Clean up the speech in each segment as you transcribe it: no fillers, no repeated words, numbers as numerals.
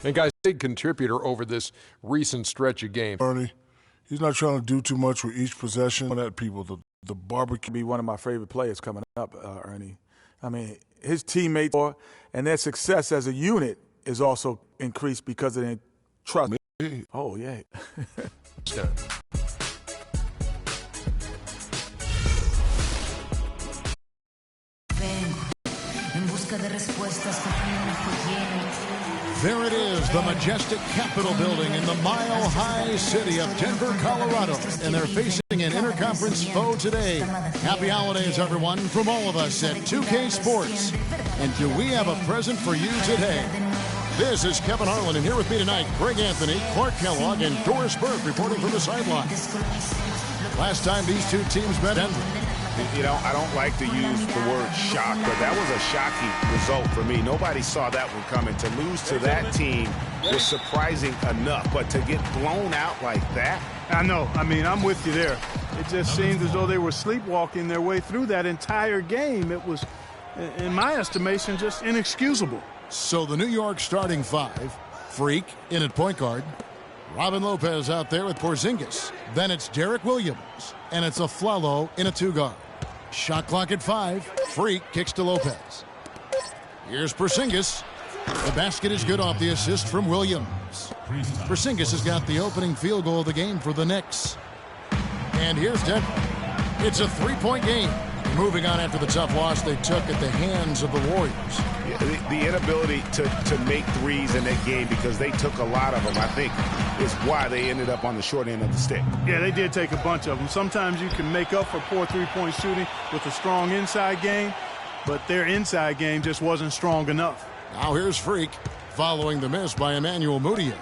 And guys, big contributor over this recent stretch of games. Ernie, he's not trying to do too much with each possession. That people, the barbecue. Be one of my favorite players coming up, Ernie. I mean, his teammates and their success as a unit is also increased because of their trust. Me? Oh, yeah. There it is, the majestic Capitol building in the mile-high city of Denver, Colorado. And they're facing an interconference foe today. Happy holidays, everyone, from all of us at 2K Sports. And do we have a present for you today? This is Kevin Harlan, and here with me tonight, Greg Anthony, Clark Kellogg, and Doris Burke reporting from the sideline. Last time these two teams met Denver. You know, I don't like to use the word shock, but that was a shocking result for me. Nobody saw that one coming. To lose to that team was surprising enough, but to get blown out like that? I know. I mean, I'm with you there. It just seemed as though they were sleepwalking their way through that entire game. It was, in my estimation, just inexcusable. So the New York starting five, Freak in at point guard, Robin Lopez out there with Porzingis. Then it's Derek Williams, and it's Aflalo in a two-guard. Shot clock at 5. Freak kicks to Lopez. Here's Porzingis. The basket is good off the assist from Williams. Porzingis has got the opening field goal of the game for the Knicks. And here's Denver. It's a three-point game. Moving on after the tough loss they took at the hands of the Warriors. Yeah, the inability to make threes in that game, because they took a lot of them, I think, is why they ended up on the short end of the stick. Yeah, they did take a bunch of them. Sometimes you can make up for poor three-point shooting with a strong inside game, but their inside game just wasn't strong enough. Now here's Freak following the miss by Emmanuel Mudiay.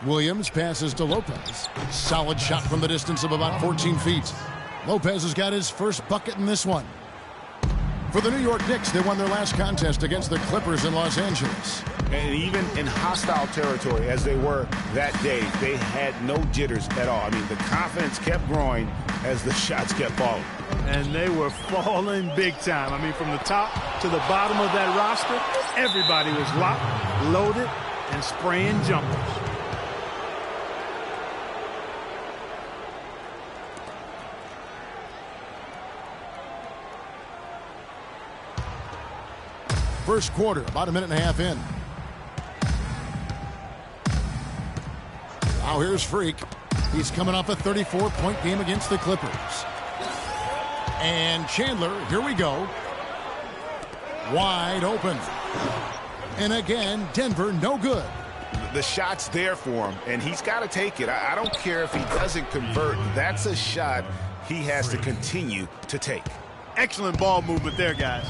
Williams passes to Lopez. Solid shot from the distance of about 14 feet. Lopez has got his first bucket in this one. For the New York Knicks, they won their last contest against the Clippers in Los Angeles. And even in hostile territory, as they were that day, they had no jitters at all. I mean, the confidence kept growing as the shots kept falling. And they were falling big time. I mean, from the top to the bottom of that roster, everybody was locked, loaded, and spraying jumpers. First quarter, about a minute and a half in. Now here's Freak. He's coming off a 34-point game against the Clippers. And Chandler, here we go. Wide open. And again, Denver, no good. The shot's there for him, and he's got to take it. I don't care if he doesn't convert. That's a shot he has to continue to take. Excellent ball movement there, guys.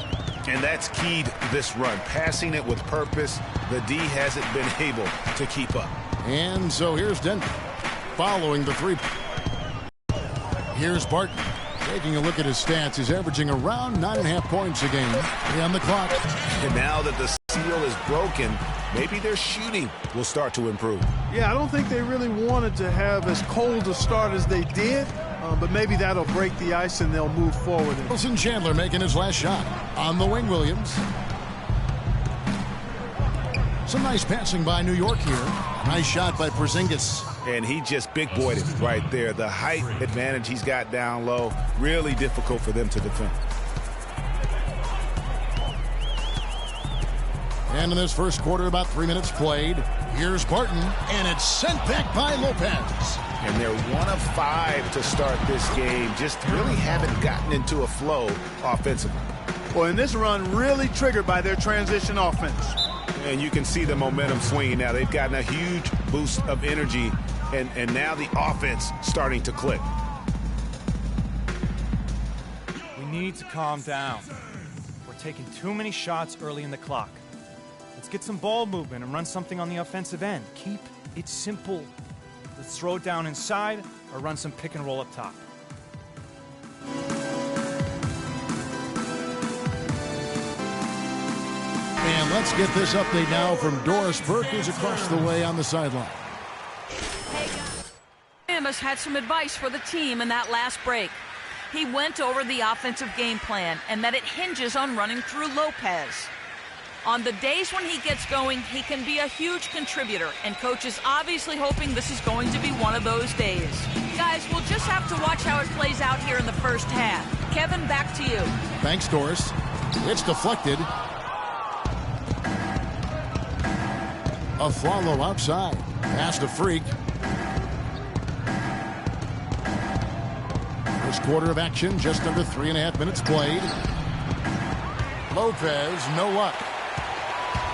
And that's keyed this run. Passing it with purpose. The D hasn't been able to keep up. And so here's Denver following the three. Here's Barton. Taking a look at his stats, he's averaging around 9.5 points a game. On the clock. And now that the seal is broken, maybe their shooting will start to improve. Yeah, I don't think they really wanted to have as cold a start as they did. But maybe that'll break the ice and they'll move forward. Wilson Chandler making his last shot. On the wing, Williams. Some nice passing by New York here. Nice shot by Porzingis. And he just big-boyed it right there. The height advantage he's got down low, really difficult for them to defend. And in this first quarter, about 3 minutes played. Here's Barton, and it's sent back by Lopez. And they're 1 of 5 to start this game. Just really haven't gotten into a flow offensively. Well, and this run really triggered by their transition offense. And you can see the momentum swinging now. They've gotten a huge boost of energy, and now the offense starting to click. We need to calm down. We're taking too many shots early in the clock. Let's get some ball movement and run something on the offensive end. Keep it simple. Let's throw it down inside or run some pick and roll up top. And let's get this update now from Doris Burke, who's across the way on the sideline. Amos had some advice for the team in that last break. He went over the offensive game plan and that it hinges on running through Lopez. On the days when he gets going, he can be a huge contributor, and Coach is obviously hoping this is going to be one of those days. Guys, we'll just have to watch how it plays out here in the first half. Kevin, back to you. Thanks, Doris. It's deflected. A follow outside. Pass to Freak. First quarter of action, just under 3.5 minutes played. Lopez, no luck.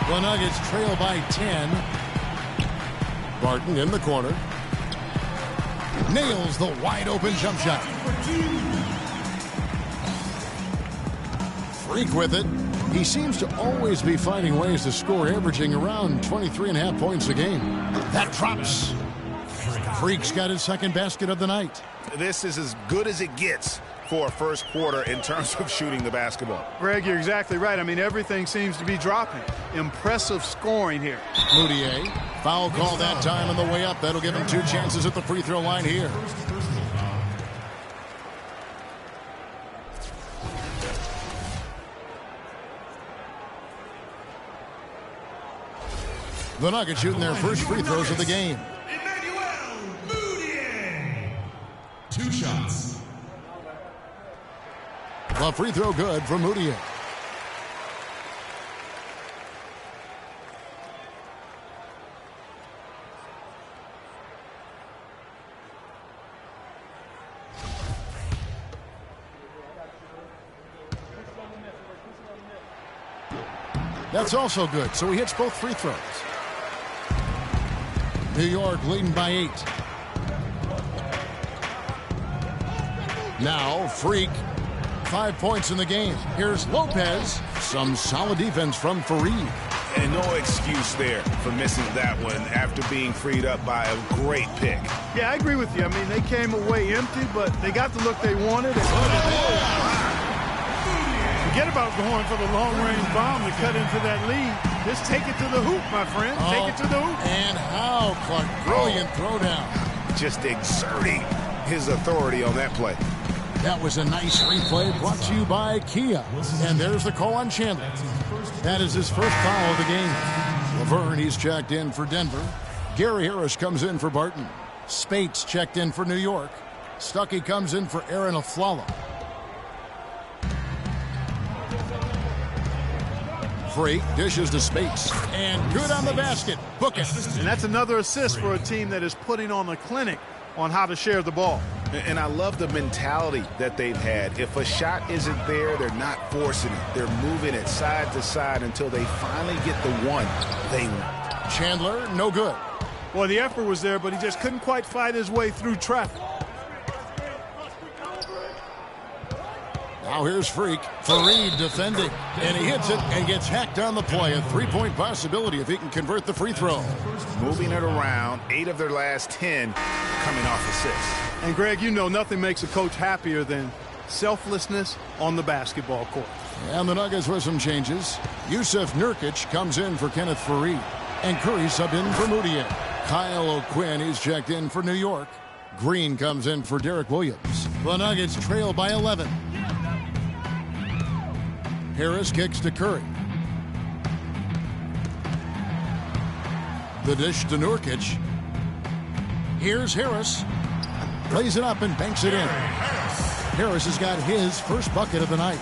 The Nuggets trail by 10. Barton in the corner. Nails the wide-open jump shot. Freak with it. He seems to always be finding ways to score, averaging around 23.5 points a game. That drops. Freak's got his second basket of the night. This is as good as it gets for a first quarter in terms of shooting the basketball. Greg, you're exactly right. I mean, everything seems to be dropping. Impressive scoring here. Moutier, foul call that time on the way up. That'll give him 2 chances at the free throw line here. The Nuggets shooting their first free throws of the game. 2 shots. The free throw good for Moutier. That's also good, so he hits both free throws. New York leading by 8. Now, Freak. 5 points in the game. Here's Lopez. Some solid defense from Fareed. And no excuse there for missing that one after being freed up by a great pick. Yeah, I agree with you. I mean, they came away empty, but they got the look they wanted. Forget about going for the long-range bomb to cut into that lead. Just take it to the hoop, my friend. Take it to the hoop. And how, Clark. Brilliant throwdown. Just exerting his authority on that play. That was a nice replay brought to you by Kia. And there's the call on Chandler. That is his first foul of the game. Laverne, he's checked in for Denver. Gary Harris comes in for Barton. Spates checked in for New York. Stuckey comes in for Aaron Aflalo. Freak dishes to Spates. And good on the basket. Book it. And that's another assist for a team that is putting on a clinic on how to share the ball. And I love the mentality that they've had. If a shot isn't there, they're not forcing it. They're moving it side to side until they finally get the one they want. Chandler, no good. Well, the effort was there, but he just couldn't quite fight his way through traffic. Now here's Freak. Fareed defending. And he hits it and gets hacked on the play. A 3-point possibility if he can convert the free throw. Moving it around. 8 of their last 10 coming off assists. And, Greg, you know nothing makes a coach happier than selflessness on the basketball court. And the Nuggets with some changes. Yusuf Nurkic comes in for Kenneth Fareed. And Curry subbed in for Moutier. Kyle O'Quinn, he's checked in for New York. Green comes in for Derek Williams. The Nuggets trail by 11. Harris kicks to Curry. The dish to Nurkic. Here's Harris. Plays it up and banks it in. Harris has got his first bucket of the night.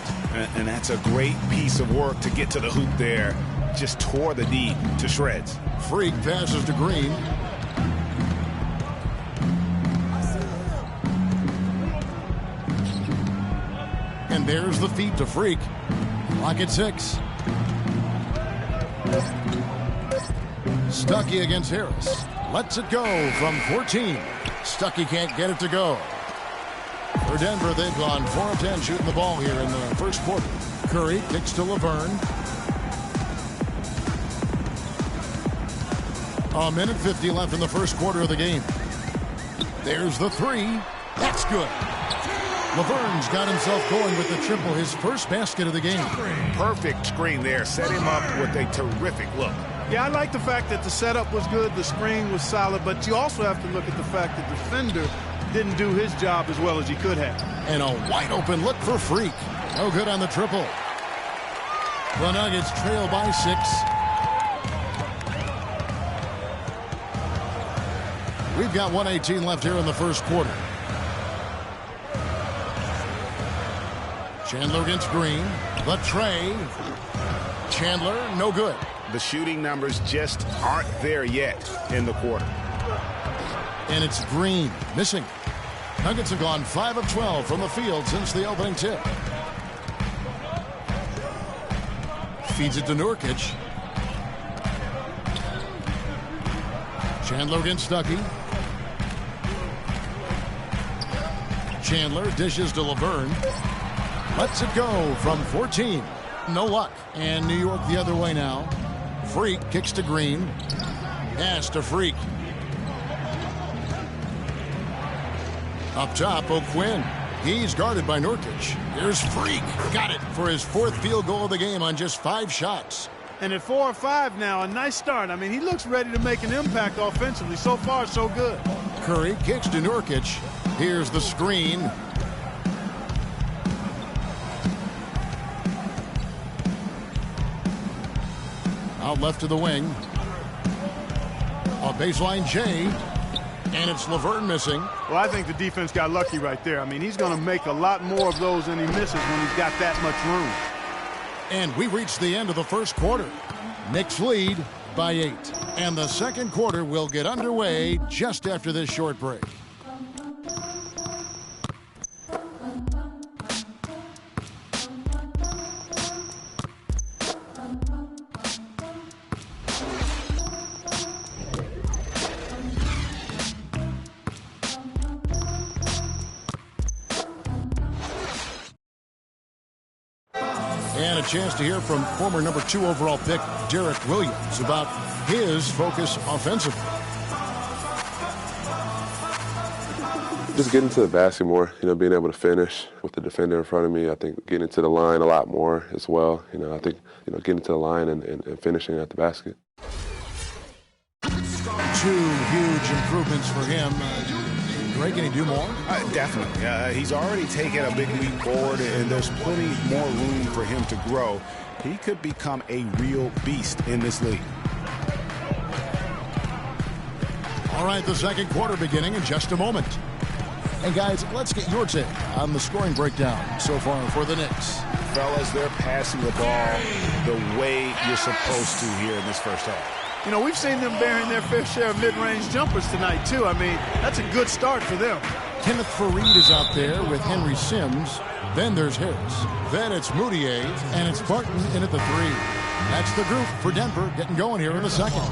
And that's a great piece of work to get to the hoop there. Just tore the D to shreds. Freak passes to Green. And there's the feed to Freak. Clock at 6. Stuckey against Harris. Lets it go from 14. Stuckey can't get it to go. For Denver, they've gone 4 of 10 shooting the ball here in the first quarter. Curry kicks to Laverne. 1:50 left in the first quarter of the game. There's the 3. That's good. Laverne's got himself going with the triple, his first basket of the game. Perfect screen there. Set him up with a terrific look. Yeah, I like the fact that the setup was good, the screen was solid, but you also have to look at the fact that the defender didn't do his job as well as he could have. And a wide open look for Freak. No good on the triple. The Nuggets trail by 6. We've got 1:18 left here in the first quarter. Chandler against Green. The tray. Chandler, no good. The shooting numbers just aren't there yet in the quarter. And it's Green missing. Nuggets have gone 5 of 12 from the field since the opening tip. Feeds it to Nurkic. Chandler against Stuckey. Chandler dishes to Laverne. Lets it go from 14. No luck. And New York the other way now. Freak kicks to Green. Pass to Freak. Up top, O'Quinn. He's guarded by Nurkic. Here's Freak. Got it for his 4th field goal of the game on just 5 shots. And at 4 or 5 now, a nice start. I mean, he looks ready to make an impact offensively. So far, so good. Curry kicks to Nurkic. Here's the screen. Out left to the wing. A baseline J. And it's Laverne missing. Well, I think the defense got lucky right there. I mean, he's going to make a lot more of those than he misses when he's got that much room. And we reach the end of the first quarter. Knicks lead by 8. And the second quarter will get underway just after this short break. And a chance to hear from former number 2 overall pick Derek Williams about his focus offensively. Just getting to the basket more, being able to finish with the defender in front of me. I think getting to the line a lot more as well. I think, getting to the line and finishing at the basket. 2 huge improvements for him. Greg, can he do more? Definitely. He's already taken a big leap forward, and there's plenty more room for him to grow. He could become a real beast in this league. All right, the second quarter beginning in just a moment. And guys, let's get your take on the scoring breakdown so far for the Knicks. Fellas, they're passing the ball the way you're supposed to here in this first half. You know, we've seen them bearing their fair share of mid-range jumpers tonight, too. I mean, that's a good start for them. Kenneth Faried is out there with Henry Sims. Then there's Harris. Then it's Moutier, and it's Barton in at the 3. That's the group for Denver getting going here in the second.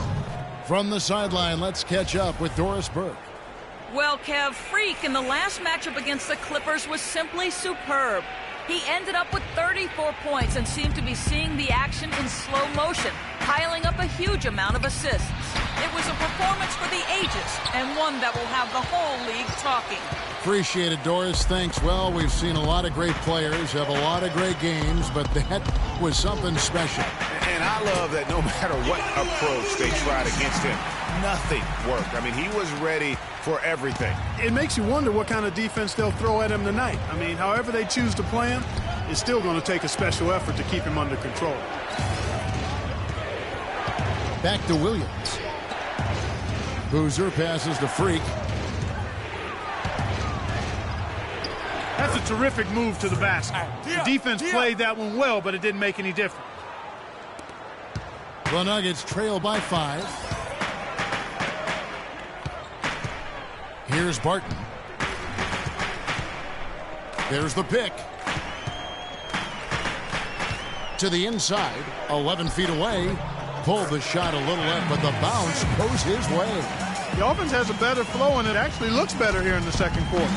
From the sideline, let's catch up with Doris Burke. Well, Kev, Freak in the last matchup against the Clippers was simply superb. He ended up with 34 points and seemed to be seeing the action in slow motion, piling up a huge amount of assists. It was a performance for the ages, and one that will have the whole league talking. Appreciate it, Doris. Thanks. Well, we've seen a lot of great players have a lot of great games, but that was something special. And I love that no matter what approach they tried against him, nothing worked. I mean, he was ready for everything. It makes you wonder what kind of defense they'll throw at him tonight. I mean, however they choose to play him, it's still going to take a special effort to keep him under control. Back to Williams. Boozer passes to Freak. That's a terrific move to the basket. The defense played that one well, but it didn't make any difference. The Nuggets trail by 5. Here's Barton. There's the pick. To the inside, 11 feet away. Pulled the shot a little left, but the bounce goes his way. The offense has a better flow, and it actually looks better here in the second quarter.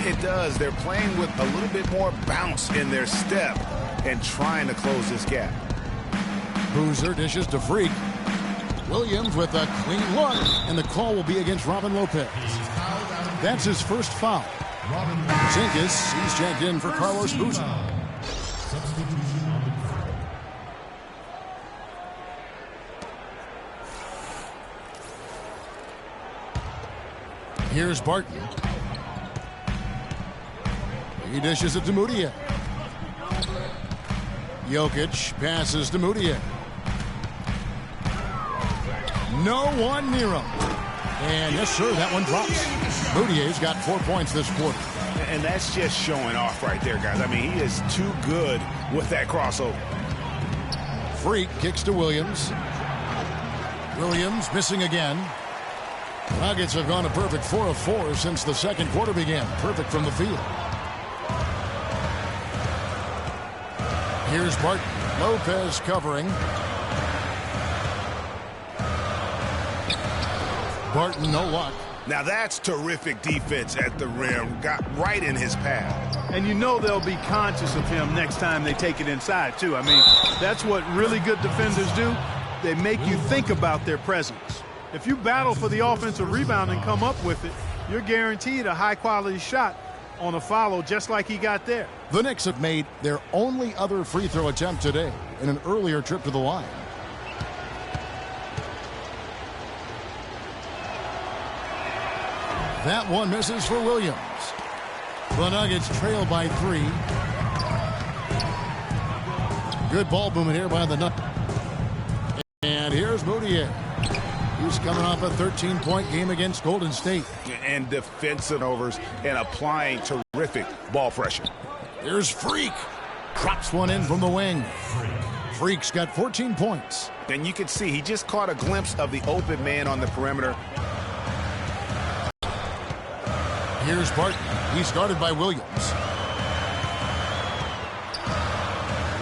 It does. They're playing with a little bit more bounce in their step and trying to close this gap. Boozer dishes to Freak. Williams with a clean look, and the call will be against Robin Lopez. That's his first foul. Zinkis, he's checked in for Carlos Boozer. Here's Barton. He dishes it to Moutier. Jokic passes to Moutier. No one near him. And yes, sir, that one drops. Moutier's got 4 points this quarter. And that's just showing off right there, guys. I mean, he is too good with that crossover. Freak kicks to Williams. Williams missing again. Nuggets have gone a perfect 4 of 4 since the second quarter began. Perfect from the field. Here's Barton. Lopez covering. Barton, no luck. Now that's terrific defense at the rim. Got right in his path. And you know they'll be conscious of him next time they take it inside, too. I mean, that's what really good defenders do. They make you think about their presence. If you battle for the offensive rebound and come up with it, you're guaranteed a high-quality shot on a follow just like he got there. The Knicks have made their only other free throw attempt today in an earlier trip to the line. That one misses for Williams. The Nuggets trail by 3. Good ball movement here by the Nuggets. And here's Moutier. He's coming off a 13-point game against Golden State. And defensive overs and applying terrific ball pressure. Here's Freak. Drops one in from the wing. Freak's got 14 points. And you can see he just caught a glimpse of the open man on the perimeter. Here's Barton. He's guarded by Williams.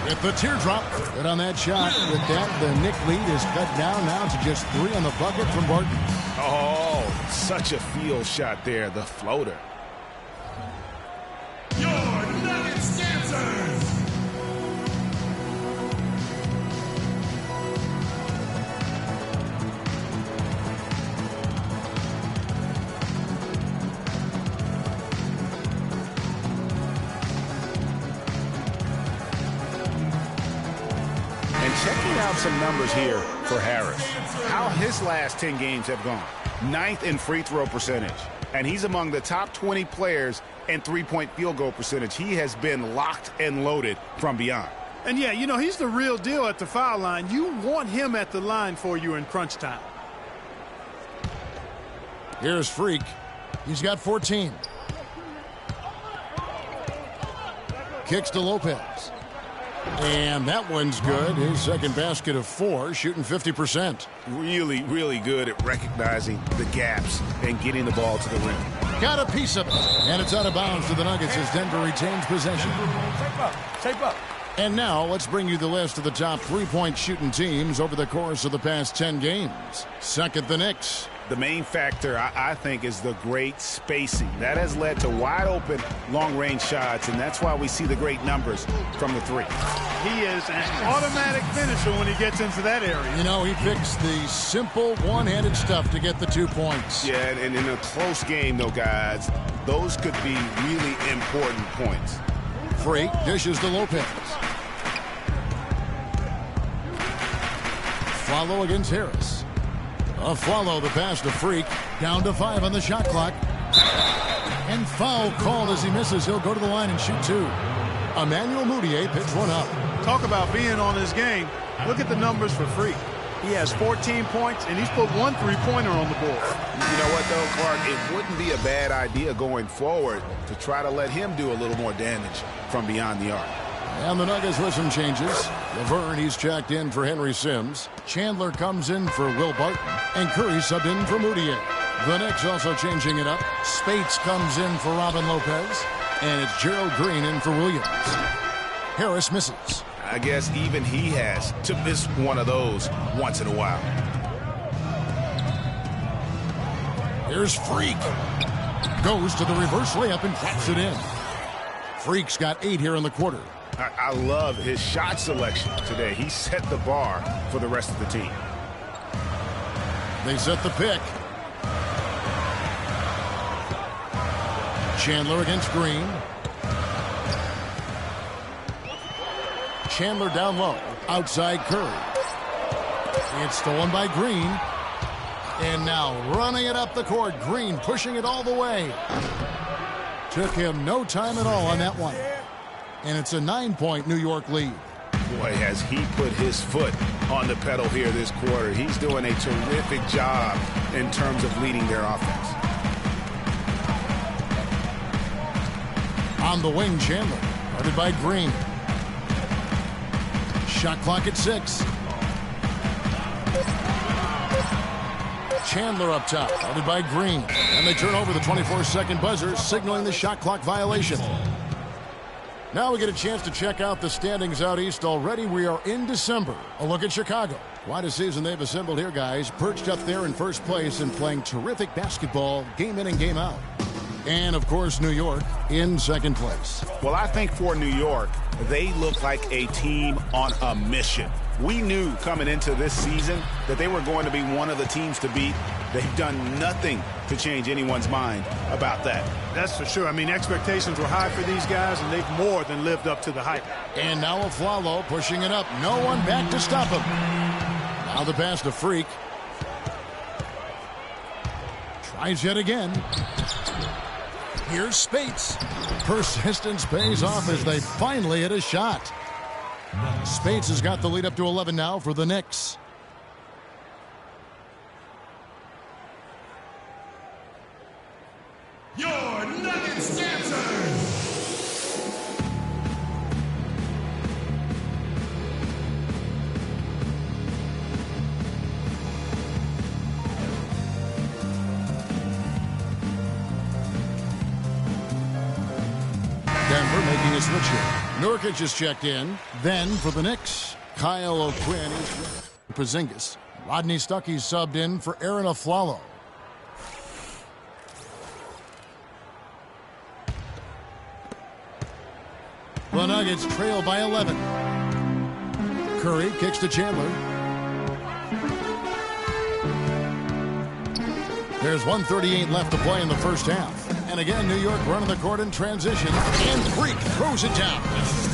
With the teardrop. Good on that shot. With that, the Knick lead is cut down now to just 3 on the bucket from Barton. Oh, such a field shot there. The floater. Your Nuggets dancers. Checking out some numbers here for Harris. How his last 10 games have gone. 9th in free throw percentage. And he's among the top 20 players in three-point field goal percentage. He has been locked and loaded from beyond. And yeah, you know, he's the real deal at the foul line. You want him at the line for you in crunch time. Here's Freak. He's got 14. Kicks to Lopez. And that one's good. His second basket of 4, shooting 50%. Really, really good at recognizing the gaps and getting the ball to the rim. Got a piece of it. And it's out of bounds to the Nuggets as Denver retains possession. Tape up. And now let's bring you the list of the top 3-point shooting teams over the course of the past 10 games. Second, the Knicks. The main factor, I think, is the great spacing. That has led to wide-open, long-range shots, and that's why we see the great numbers from the 3. He is an automatic finisher when he gets into that area. You know, he picks the simple one-handed stuff to get the 2 points. Yeah, and in a close game, though, guys, those could be really important points. Freak dishes to Lopez. Follow against Harris. Follow the pass to Freak. Down to 5 on the shot clock. And foul called as he misses. He'll go to the line and shoot 2. Emmanuel Moutier picks one up. Talk about being on his game. Look at the numbers for Freak. He has 14 points, and he's put 1 3-pointer on the board. You know what, though, Clark? It wouldn't be a bad idea going forward to try to let him do a little more damage from beyond the arc. And the Nuggets with some changes. Laverne, he's checked in for Henry Sims. Chandler comes in for Will Barton. And Curry subbed in for Moutier. The Knicks also changing it up. Spates comes in for Robin Lopez. And it's Gerald Green in for Williams. Harris misses. I guess even he has to miss one of those once in a while. Here's Freak. Goes to the reverse layup and taps it in. Freak's got 8 here in the quarter. I love his shot selection today. He set the bar for the rest of the team. They set the pick. Chandler against Green. Chandler down low. Outside Curry. It's stolen by Green. And now running it up the court. Green pushing it all the way. Took him no time at all on that one. And it's a 9-point New York lead. Boy, has he put his foot on the pedal here this quarter. He's doing a terrific job in terms of leading their offense. On the wing, Chandler, guarded by Green. Shot clock at 6. Chandler up top, guarded by Green. And they turn over the 24-second buzzer, signaling the shot clock violation. Now we get a chance to check out the standings out east. Already we are in December. A look at Chicago. Quite a season they've assembled here, guys. Perched up there in first place and playing terrific basketball game in and game out. And, of course, New York in second place. Well, I think for New York, they look like a team on a mission. We knew coming into this season that they were going to be one of the teams to beat. They've done nothing to change anyone's mind about that. That's for sure. I mean, expectations were high for these guys, and they've more than lived up to the hype. And now Aflalo pushing it up. No one back to stop him. Now the pass to Freak. Tries yet again. Here's Spates. Persistence pays off as they finally hit a shot. Spates has got the lead up to 11 now for the Knicks. Your Nuggets dancers. Denver making a switch here. Nurkic is checked in. Then for the Knicks, Kyle O'Quinn is with Porzingis. Rodney Stuckey subbed in for Aaron Aflalo. The Nuggets trail by 11. Curry kicks to Chandler. There's 1:38 left to play in the first half. And again, New York running the court in transition. And Freak throws it down.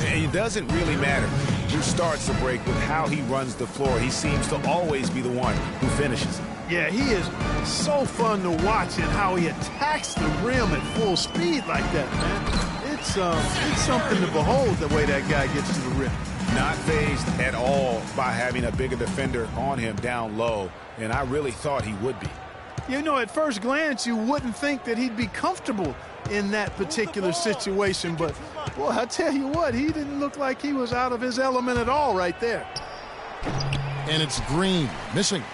It doesn't really matter who starts the break with how he runs the floor. He seems to always be the one who finishes it. Yeah, he is so fun to watch and how he attacks the rim at full speed like that, man. It's something to behold the way that guy gets to the rim. Not fazed at all by having a bigger defender on him down low, and I really thought he would be. You know, at first glance, you wouldn't think that he'd be comfortable in that particular situation, but, boy, I tell you what, he didn't look like he was out of his element at all right there. And it's Green missing.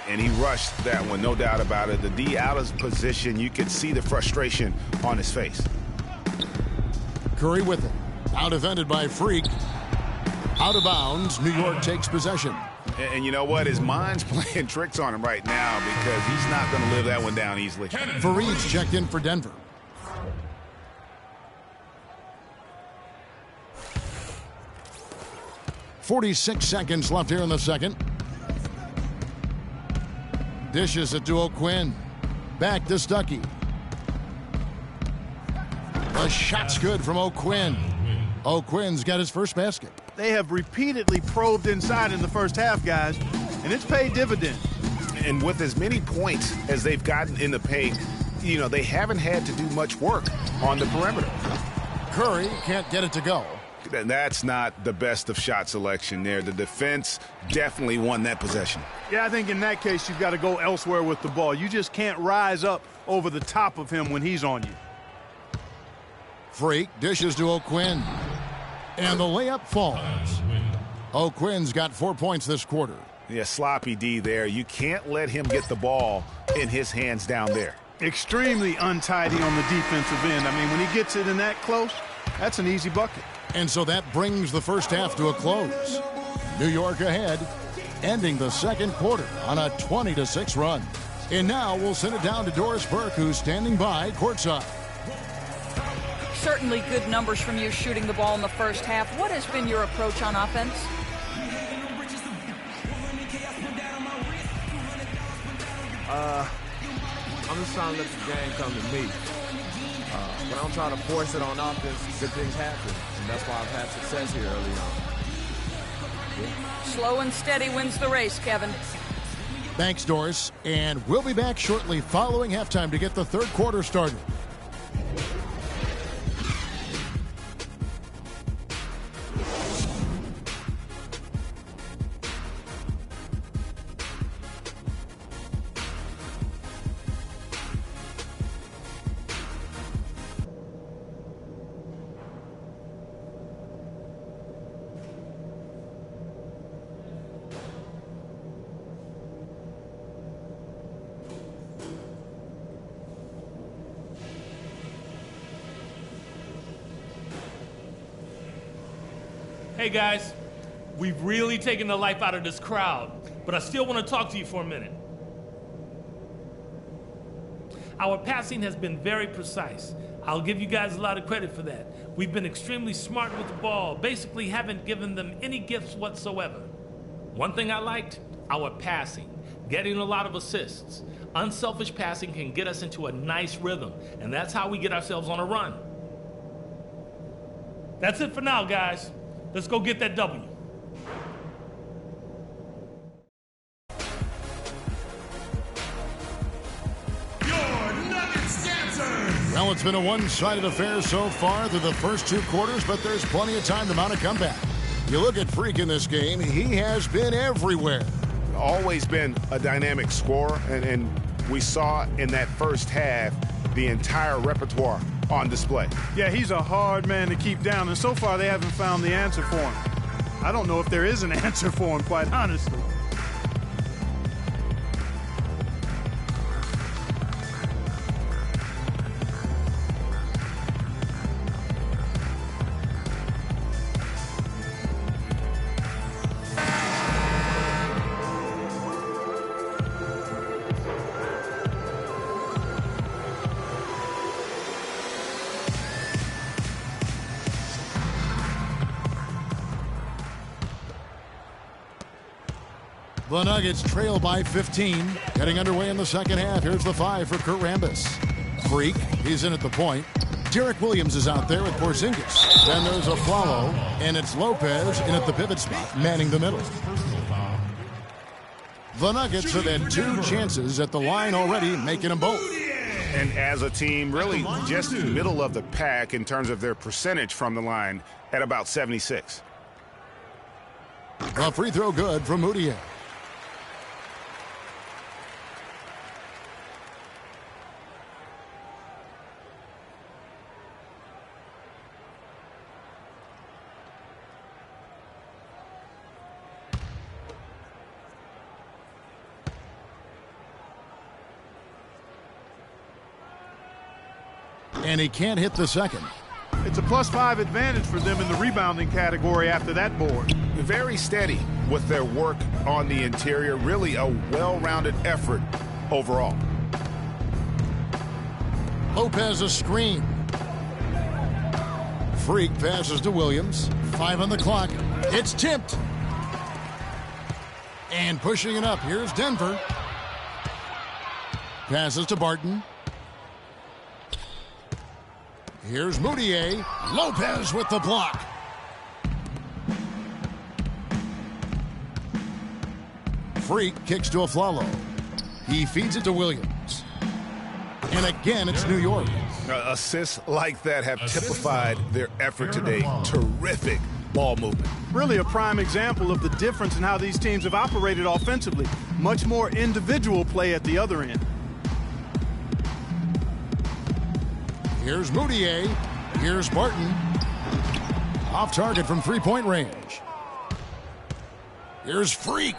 And he rushed that one, no doubt about it. The D out of position, you could see the frustration on his face. Curry with it. Out defended by Freak. Out of bounds, New York takes possession. And you know what? His mind's playing tricks on him right now because he's not going to live that one down easily. Fareed's checked in for Denver. .46 seconds left here in the second. Dishes it to O'Quinn. Back to Stuckey. The shot's good from O'Quinn. O'Quinn's got his first basket. They have repeatedly probed inside in the first half, guys, and it's paid dividends. And with as many points as they've gotten in the paint, you know, they haven't had to do much work on the perimeter. Curry can't get it to go. That's not the best of shot selection there. The defense definitely won that possession. Yeah, I think in that case you've got to go elsewhere with the ball. You just can't rise up over the top of him when he's on you. Freak dishes to O'Quinn. And the layup falls. O'Quinn's got 4 points this quarter. Yeah, sloppy D there. You can't let him get the ball in his hands down there. Extremely untidy on the defensive end. I mean, when he gets it in that close, that's an easy bucket. And so that brings the first half to a close. New York ahead, ending the second quarter on a 20-6 run. And now we'll send it down to Doris Burke, who's standing by courtside. Certainly good numbers from you shooting the ball in the first half. What has been your approach on offense? I'm just trying to let the game come to me. But I'm trying to force it on offense. Good things happen. And that's why I've had success here early on. Yeah. Slow and steady wins the race, Kevin. Thanks, Doris. And we'll be back shortly following halftime to get the third quarter started. Hey guys, we've really taken the life out of this crowd, but I still want to talk to you for a minute. Our passing has been very precise. I'll give you guys a lot of credit for that. We've been extremely smart with the ball, basically haven't given them any gifts whatsoever. One thing I liked, our passing, getting a lot of assists. Unselfish passing can get us into a nice rhythm, and that's how we get ourselves on a run. That's it for now, guys. Let's go get that W. Well, it's been a one-sided affair so far through the first 2 quarters, but there's plenty of time to mount a comeback. You look at Freak in this game, he has been everywhere. Always been a dynamic scorer, and we saw in that first half the entire repertoire on display. Yeah, he's a hard man to keep down, and so far they haven't found the answer for him. I don't know if there is an answer for him, quite honestly. The Nuggets trail by 15. Getting underway in the second half. Here's the 5 for Kurt Rambis. Freak, he's in at the point. Derek Williams is out there with Porzingis. Then there's a follow, and it's Lopez in at the pivot spot, manning the middle. The Nuggets have had 2 chances at the line already, making them both. And as a team, really just middle of the pack in terms of their percentage from the line at about 76. The free throw good from Moutier. And he can't hit the second. It's a +5 advantage for them in the rebounding category after that board. Very steady with their work on the interior. Really a well-rounded effort overall. Lopez a screen. Freak passes to Williams. 5 on the clock. It's tipped. And pushing it up. Here's Denver. Passes to Barton. Here's Moutier. Lopez with the block. Freak kicks to Aflalo. He feeds it to Williams. And again, it's New York. Assists like that have typified their effort today. Terrific ball movement. Really a prime example of the difference in how these teams have operated offensively. Much more individual play at the other end. Here's Moutier. Here's Barton. Off target from three-point range. Here's Freak.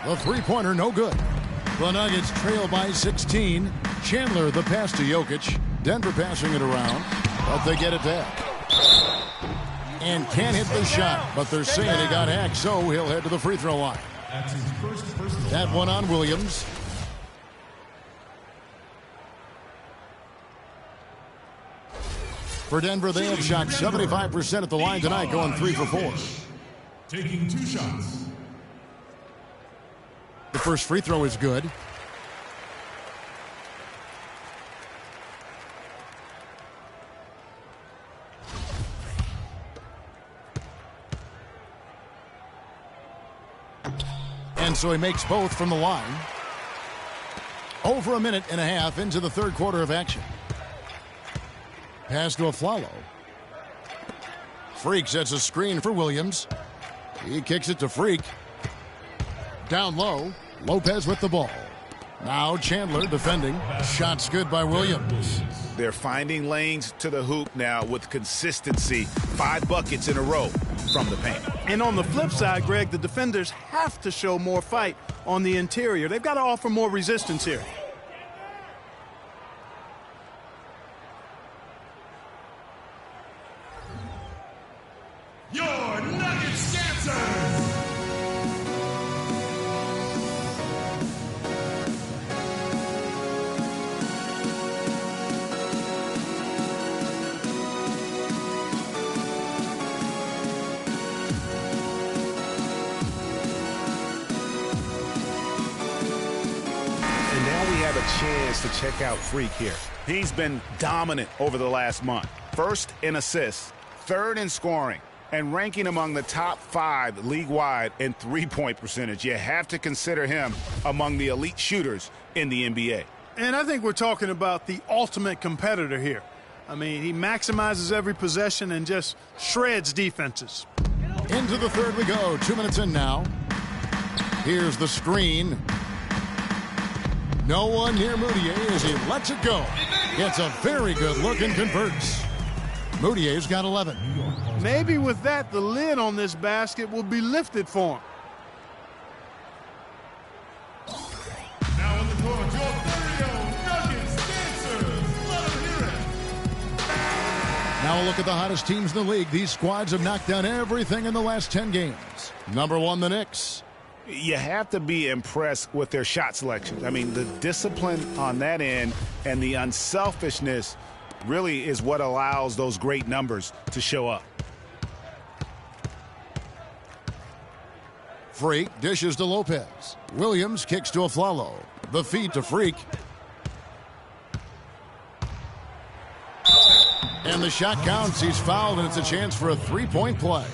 The three-pointer no good. The Nuggets trail by 16. Chandler the pass to Jokic. Denver passing it around, but they get it back. And can't hit the shot, but they're saying he got hacked, so he'll head to the free throw line. That one on Williams. For Denver, they have shot 75% at the line tonight, going 3 for 4. Taking 2 shots. The first free throw is good. And so he makes both from the line. Over a minute and a half into the third quarter of action. Pass to Aflalo. Freak sets a screen for Williams. He kicks it to Freak. Down low, Lopez with the ball. Now Chandler defending. Shots good by Williams. They're finding lanes to the hoop now with consistency. 5 buckets in a row from the paint. And on the flip side, Greg, the defenders have to show more fight on the interior. They've got to offer more resistance here. have a chance to check out Freak here. He's been dominant over the last month. First in assists, third in scoring, and ranking among the top 5 league-wide in three-point percentage. You have to consider him among the elite shooters in the NBA. And I think we're talking about the ultimate competitor here. I mean, he maximizes every possession and just shreds defenses. Into the third we go. 2 minutes in now. Here's the screen. No one near Moutier as he lets it go. Gets a very good look and converts. Moutier's got 11. Maybe with that, the lid on this basket will be lifted for him. Now in the court, your Nuggets dancers. Let them hear it. Now a look at the hottest teams in the league. These squads have knocked down everything in the last 10 games. Number 1, the Knicks. You have to be impressed with their shot selection. I mean, the discipline on that end and the unselfishness really is what allows those great numbers to show up. Freak dishes to Lopez. Williams kicks to Aflalo. The feed to Freak. And the shot counts. He's fouled, and it's a chance for a three-point play.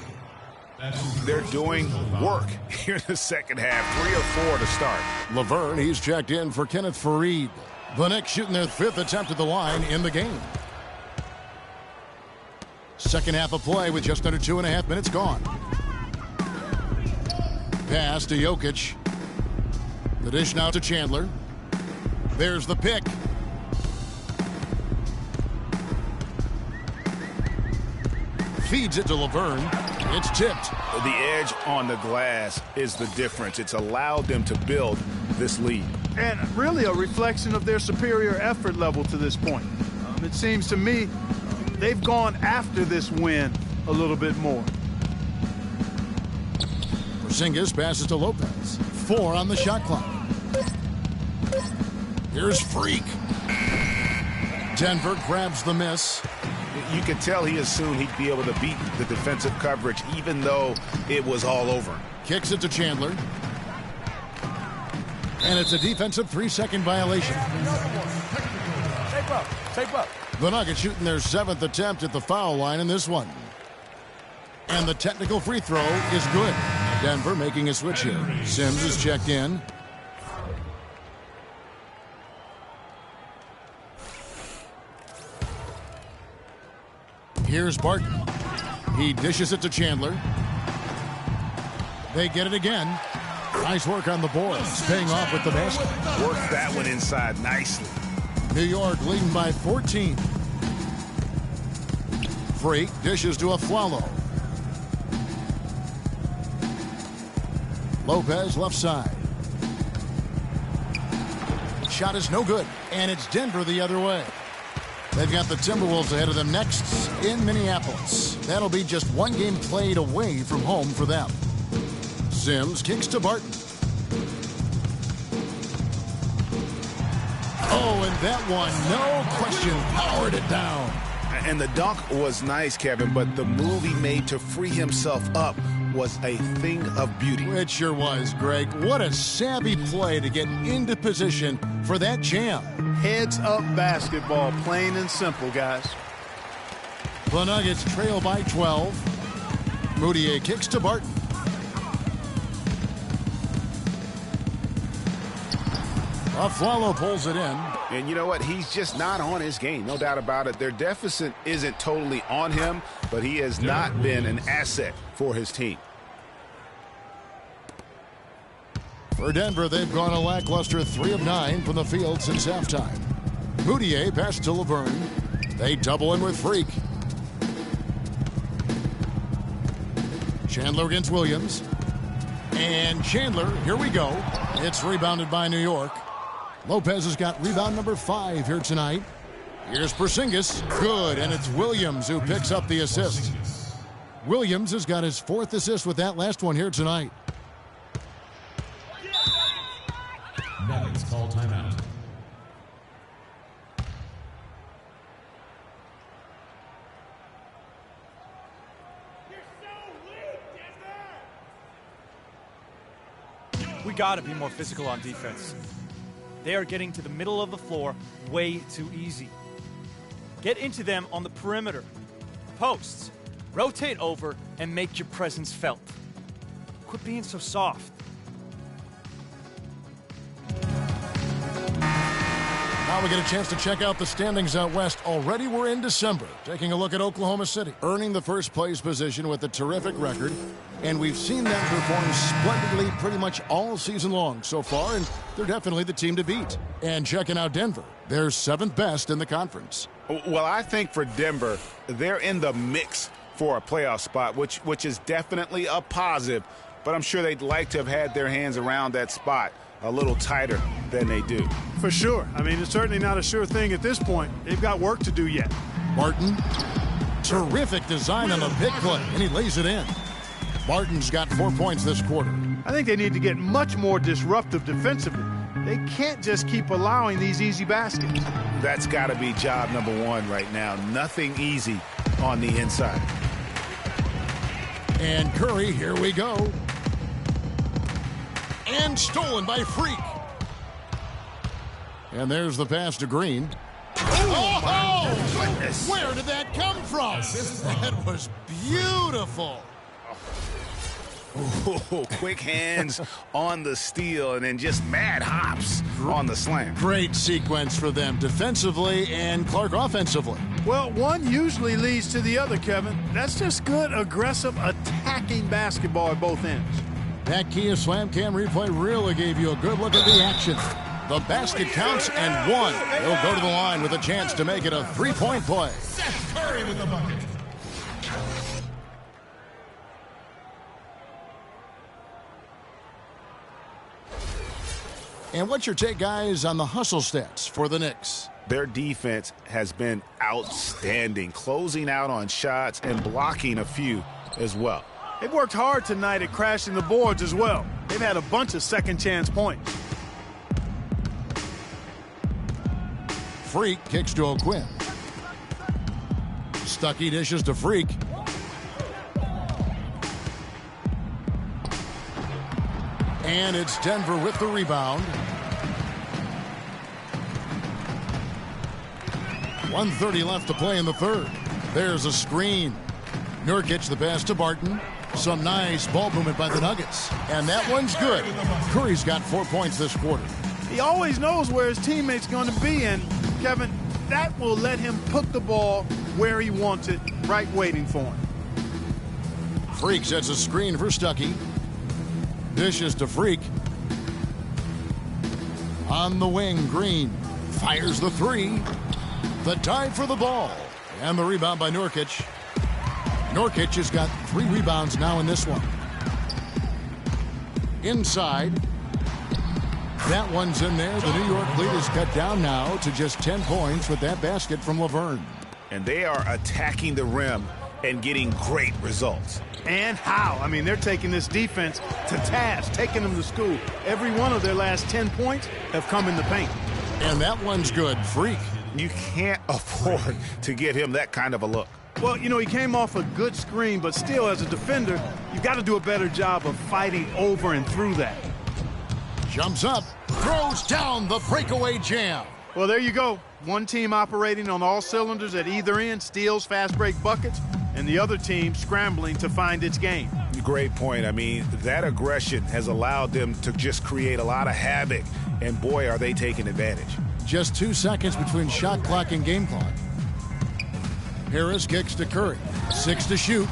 They're doing work here in the second half. 3 or 4 to start. Laverne, he's checked in for Kenneth Fareed. The Knicks shooting their 5th attempt at the line in the game. Second half of play with just under 2.5 minutes gone. Pass to Jokic. The dish now to Chandler. There's the pick. Feeds it to Laverne. It's tipped. The edge on the glass is the difference. It's allowed them to build this lead. And really a reflection of their superior effort level to this point. It seems to me they've gone after this win a little bit more. Porzingis passes to Lopez. 4 on the shot clock. Here's Freak. Denver grabs the miss. You could tell he assumed he'd be able to beat the defensive coverage even though it was all over. Kicks it to Chandler. And it's a defensive 3-second violation. Tape up. The Nuggets shooting their 7th attempt at the foul line in this one. And the technical free throw is good. Denver making a switch here. Sims is checked in. Here's Barton. He dishes it to Chandler. They get it again. Nice work on the boards, paying off with the basket. Worked that one inside nicely. New York leading by 14. Freak dishes to Aflalo. Lopez left side. Shot is no good, and it's Denver the other way. They've got the Timberwolves ahead of them next in Minneapolis. That'll be just one game played away from home for them. Sims kicks to Barton. Oh, and that one, no question, powered it down. And the dunk was nice, Kevin, but the move he made to free himself up was a thing of beauty. It sure was, Greg. What a savvy play to get into position for that jam. Heads up basketball, plain and simple, guys. The Nuggets trail by 12. Moutier kicks to Barton. Aflalo pulls it in. And you know what? He's just not on his game. No doubt about it. Their deficit isn't totally on him, but he has not been an asset for his team. For Denver, they've gone a lackluster 3 of 9 from the field since halftime. Moutier passes to Laverne. They double in with Freak. Chandler against Williams. And Chandler, here we go. It's rebounded by New York. Lopez has got rebound number 5 here tonight. Here's Porzingis. Good, and it's Williams who picks up the assist. Williams has got his 4th assist with that last one here tonight. Nuggets call timeout. We got to be more physical on defense. They are getting to the middle of the floor way too easy. Get into them on the perimeter. Posts. Rotate over and make your presence felt. Quit being so soft. Now we get a chance to check out the standings out west. Already we're in December. Taking a look at Oklahoma City, earning the first place position with a terrific record. And we've seen them perform splendidly pretty much all season long so far, and they're definitely the team to beat. And checking out Denver, they're 7th best in the conference. Well, I think for Denver, they're in the mix for a playoff spot, which is definitely a positive, but I'm sure they'd like to have had their hands around that spot a little tighter than they do. For sure. I mean, it's certainly not a sure thing at this point. They've got work to do yet. Martin, terrific design on the big play, and he lays it in. Martin's got 4 points this quarter. I think they need to get much more disruptive defensively. They can't just keep allowing these easy baskets. That's got to be job number one right now. Nothing easy on the inside. And Curry, here we go. And stolen by Freak. And there's the pass to Green. Oh, goodness. Where did that come from? That was beautiful. Oh, quick hands on the steal and then just mad hops on the slam. Great sequence for them defensively and Clark offensively. Well, one usually leads to the other, Kevin. That's just good, aggressive, attacking basketball at both ends. That Kia Slam Cam replay really gave you a good look at the action. The basket counts and one. He'll go to the line with a chance to make it a three-point play. Seth Curry with the bucket. And what's your take, guys, on the hustle stats for the Knicks? Their defense has been outstanding, closing out on shots and blocking a few as well. They've worked hard tonight at crashing the boards as well. They've had a bunch of second chance points. Freak kicks to O'Quinn. Stuckey dishes to Freak. And it's Denver with the rebound. 1:30 left to play in the third. There's a screen. Nurkic the pass to Barton. Some nice ball movement by the Nuggets. And that one's good. Curry's got 4 points this quarter. He always knows where his teammate's going to be, and, Kevin, that will let him put the ball where he wants it, right waiting for him. Freak sets a screen for Stuckey. Dishes to Freak. On the wing, Green fires the three. The dive for the ball. And the rebound by Nurkic. Nurkic has got 3 rebounds now in this one. Inside. That one's in there. The New York lead is cut down now to just 10 points with that basket from Laverne. And they are attacking the rim and getting great results. And how? I mean, they're taking this defense to task, taking them to school. Every one of their last 10 points have come in the paint. And that one's good. Freak. You can't afford to give him that kind of a look. Well, you know, he came off a good screen, but still, as a defender, you've got to do a better job of fighting over and through that. Jumps up, throws down the breakaway jam. Well, there you go. One team operating on all cylinders at either end, steals, fast break buckets, and the other team scrambling to find its game. Great point. I mean, that aggression has allowed them to just create a lot of havoc, and boy, are they taking advantage. Just 2 seconds between shot clock and game clock. Harris kicks to Curry. 6 to shoot.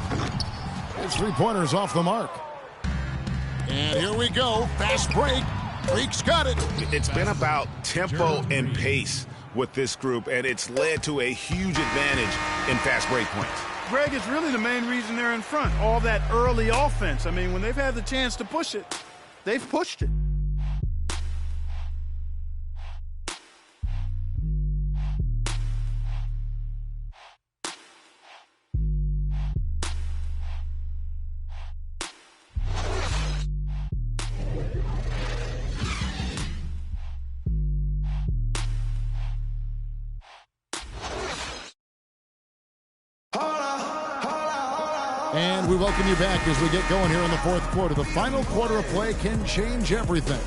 His three-pointer's off the mark. And here we go. Fast break. Freak's got it. It's been about tempo and pace with this group, and it's led to a huge advantage in fast break points. Greg, it's really the main reason they're in front. All that early offense. I mean, when they've had the chance to push it, they've pushed it. And we welcome you back as we get going here in the fourth quarter. The final quarter of play can change everything.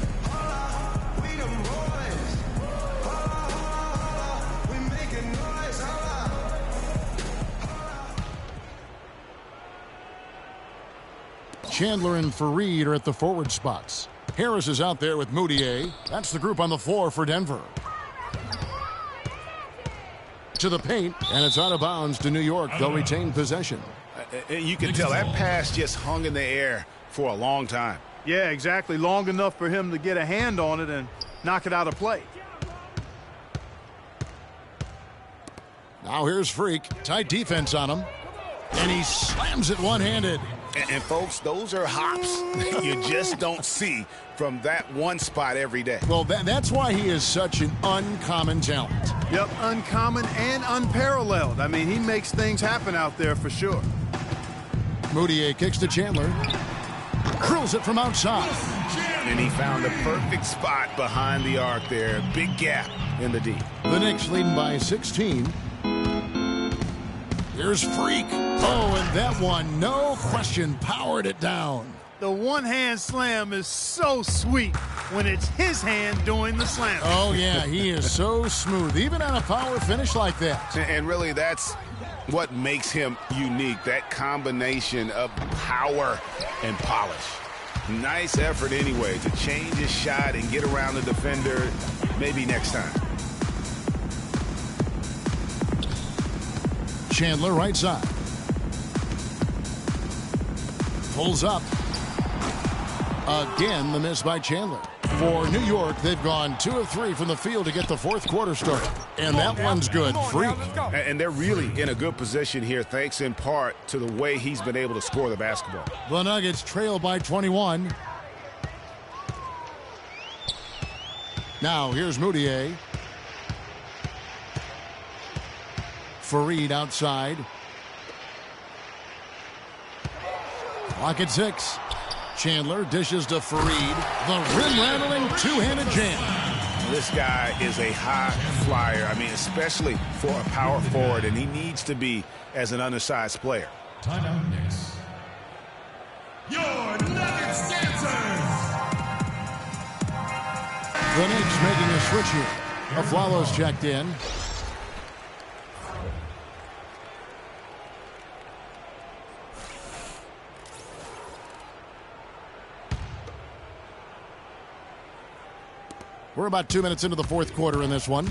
Chandler and Fareed are at the forward spots. Harris is out there with Moutier. That's the group on the floor for Denver. To the paint, and it's out of bounds to New York. They'll retain possession. You can tell that pass just hung in the air for a long time. Yeah, exactly. Long enough for him to get a hand on it and knock it out of play. Now here's Freak. Tight defense on him. And he slams it one-handed. And folks, those are hops you just don't see from that one spot every day. Well, that's why he is such an uncommon talent. Yep, uncommon and unparalleled. I mean, he makes things happen out there for sure. Moutier kicks to Chandler. Drills it from outside. And he found the perfect spot behind the arc there. Big gap in the D. The Knicks leading by 16. Here's Freak. Oh, and that one, no question, powered it down. The one-hand slam is so sweet when it's his hand doing the slam. Oh, yeah, he is so smooth, even on a power finish like that. And really, that's what makes him unique, that combination of power and polish. Nice effort anyway to change his shot and get around the defender maybe next time. Chandler right side. Pulls up. Again, the miss by Chandler. For New York, they've gone 2 of 3 from the field to get the fourth quarter started. And that one's good. Freak. And they're really in a good position here, thanks in part to the way he's been able to score the basketball. The Nuggets trail by 21. Now, here's Moutier. Fareed outside. Clock at 6. Chandler dishes to Fareed. The rim-rattling two-handed jam. This guy is a high flyer. I mean, especially for a power forward, and he needs to be as an undersized player. Timeout Knicks. Your Nuggets dancers. The Knicks making a switch here. Aflalo's checked in. We're about 2 minutes into the fourth quarter in this one.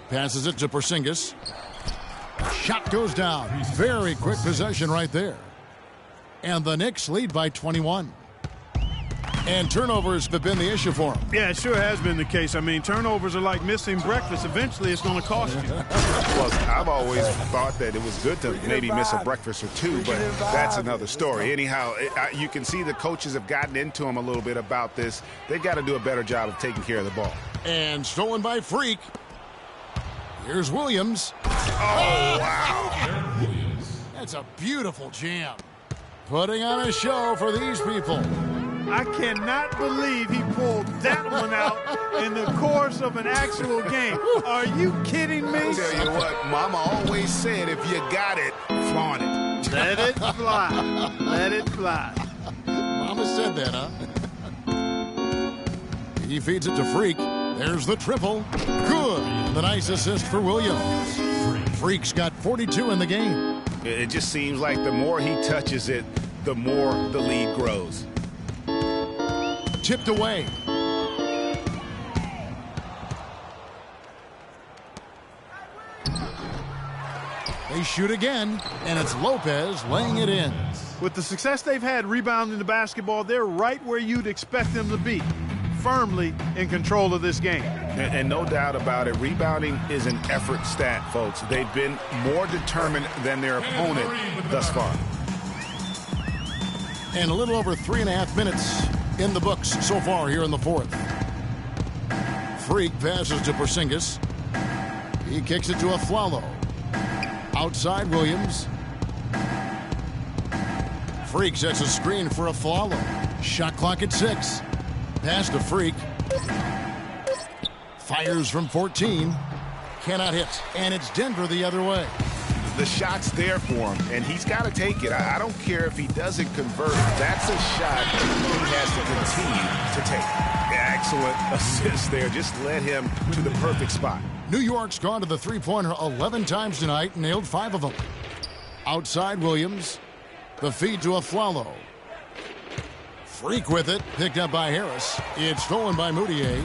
Passes it to Porzingis. Shot goes down. Very quick possession right there. And the Knicks lead by 21. And turnovers have been the issue for them. Yeah, it sure has been the case. I mean, turnovers are like missing breakfast. Eventually, it's going to cost you. Well, I've always thought that it was good to maybe miss a breakfast or two, but that's another story. Anyhow, you can see the coaches have gotten into him a little bit about this. They've got to do a better job of taking care of the ball. And stolen by Freak. Here's Williams. Oh, wow. That's a beautiful jam. Putting on a show for these people. I cannot believe he pulled that one out in the course of an actual game. Are you kidding me? I'll tell you what, Mama always said, if you got it, flaunt it. Let it fly. Let it fly. Mama said that, huh? He feeds it to Freak. There's the triple. Good. The nice assist for Williams. Freak's got 42 in the game. It just seems like the more he touches it, the more the lead grows. Tipped away. They shoot again, and it's Lopez laying it in. With the success they've had rebounding the basketball, they're right where you'd expect them to be, firmly in control of this game. And no doubt about it, rebounding is an effort stat, folks. They've been more determined than their opponent thus far. And a little over 3.5 minutes in the books so far here in the fourth. Freak passes to Porzingis. He kicks it to Aflalo. Outside Williams. Freak sets a screen for Aflalo. Shot clock at 6. Pass to Freak. Fires from 14. Cannot hit. And it's Denver the other way. The shot's there for him, and he's got to take it. I don't care if he doesn't convert. That's a shot he has to continue to take. Excellent assist there. Just led him to the perfect spot. New York's gone to the three-pointer 11 times tonight, nailed 5 of them. Outside Williams. The feed to Aflalo. Freak with it, picked up by Harris. It's stolen by Moutier.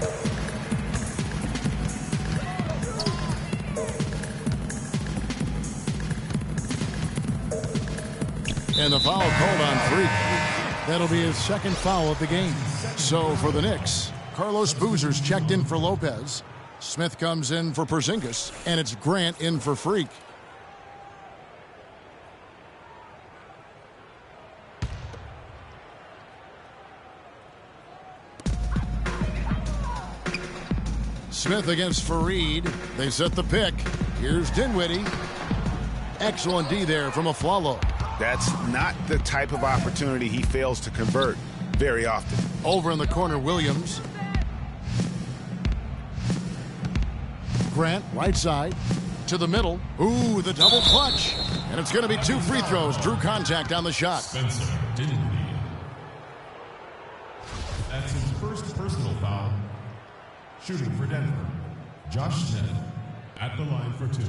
And the foul called on Freak. That'll be his second foul of the game. So for the Knicks, Carlos Boozer's checked in for Lopez. Smith comes in for Porzingis, and it's Grant in for Freak. Smith against Fareed. They set the pick. Here's Dinwiddie. Excellent D there from Afflalo. That's not the type of opportunity he fails to convert very often. Over in the corner, Williams. Grant, right side, to the middle. Ooh, the double clutch. And it's going to be 2 free throws. Drew contact on the shot. Spencer Dinwiddie. That's his first personal foul. Shooting for Denver, Josh Smith at the line for 2.